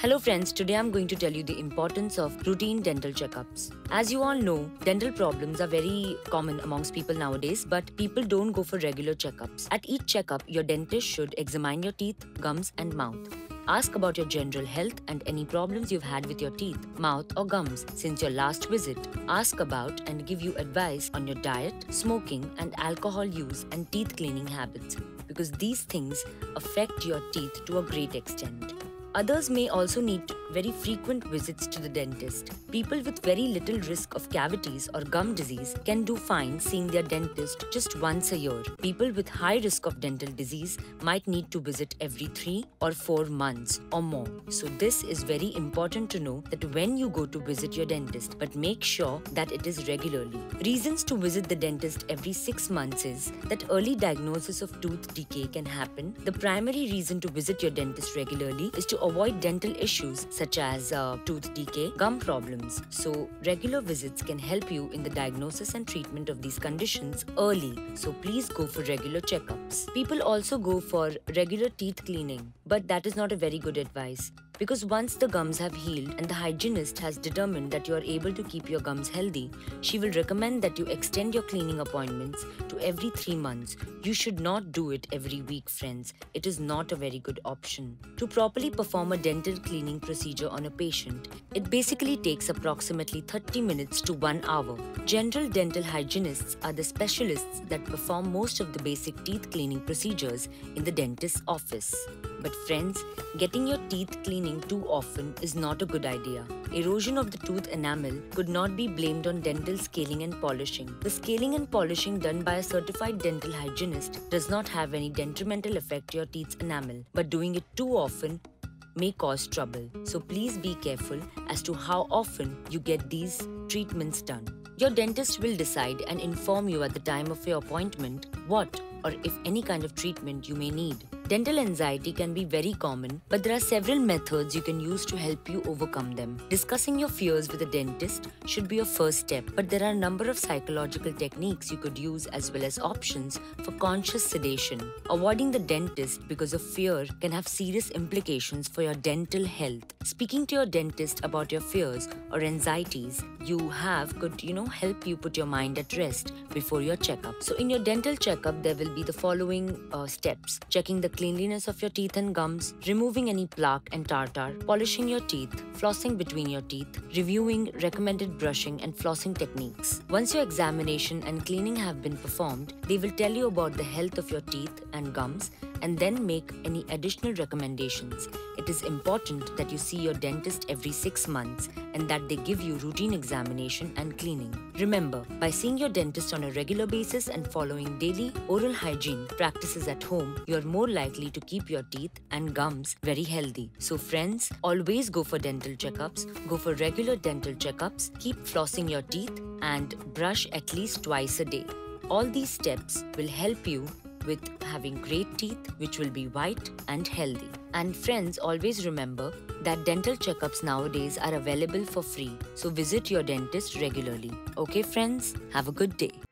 Hello friends, today I'm going to tell you the importance of routine dental checkups. As you all know, dental problems are very common amongst people nowadays, but people don't go for regular checkups. At each checkup, your dentist should examine your teeth, gums and mouth. Ask about your general health and any problems you've had with your teeth, mouth or gums since your last visit. Ask about and give you advice on your diet, smoking and alcohol use and teeth cleaning habits, because these things affect your teeth to a great extent. Others may also need very frequent visits to the dentist. People with very little risk of cavities or gum disease can do fine seeing their dentist just once a year. People with high risk of dental disease might need to visit every 3 or 4 months or more. So this is very important to know that when you go to visit your dentist, but make sure that it is regularly. Reasons to visit the dentist every 6 months is that early diagnosis of tooth decay can happen. The primary reason to visit your dentist regularly is to avoid dental issues such as tooth decay, gum problems. So regular visits can help you in the diagnosis and treatment of these conditions early. So please go for regular checkups. People also go for regular teeth cleaning, but that is not a very good advice. Because once the gums have healed and the hygienist has determined that you are able to keep your gums healthy, she will recommend that you extend your cleaning appointments to every 3 months. You should not do it every week, friends. It is not a very good option. To properly perform a dental cleaning procedure on a patient, it basically takes approximately 30 minutes to 1 hour. General dental hygienists are the specialists that perform most of the basic teeth cleaning procedures in the dentist's office. But friends, getting your teeth cleaning too often is not a good idea. Erosion of the tooth enamel could not be blamed on dental scaling and polishing. The scaling and polishing done by a certified dental hygienist does not have any detrimental effect to your teeth's enamel, but doing it too often may cause trouble. So please be careful as to how often you get these treatments done. Your dentist will decide and inform you at the time of your appointment what or if any kind of treatment you may need. Dental anxiety can be very common, but there are several methods you can use to help you overcome them. Discussing your fears with a dentist should be your first step, but there are a number of psychological techniques you could use as well as options for conscious sedation. Avoiding the dentist because of fear can have serious implications for your dental health. Speaking to your dentist about your fears or anxieties you have could, help you put your mind at rest before your checkup. So in your dental checkup, there will be the following steps. Checking the cleanliness of your teeth and gums, removing any plaque and tartar, polishing your teeth, flossing between your teeth, reviewing recommended brushing and flossing techniques. Once your examination and cleaning have been performed, they will tell you about the health of your teeth and gums and then make any additional recommendations. It is important that you see your dentist every 6 months and that they give you routine examination and cleaning. Remember, by seeing your dentist on a regular basis and following daily oral hygiene practices at home, you are more likely to keep your teeth and gums very healthy. So friends, always go for dental checkups, go for regular dental checkups, keep flossing your teeth and brush at least twice a day. All these steps will help you with having great teeth which will be white and healthy. And friends, always remember that dental checkups nowadays are available for free. So visit your dentist regularly. Okay friends, have a good day.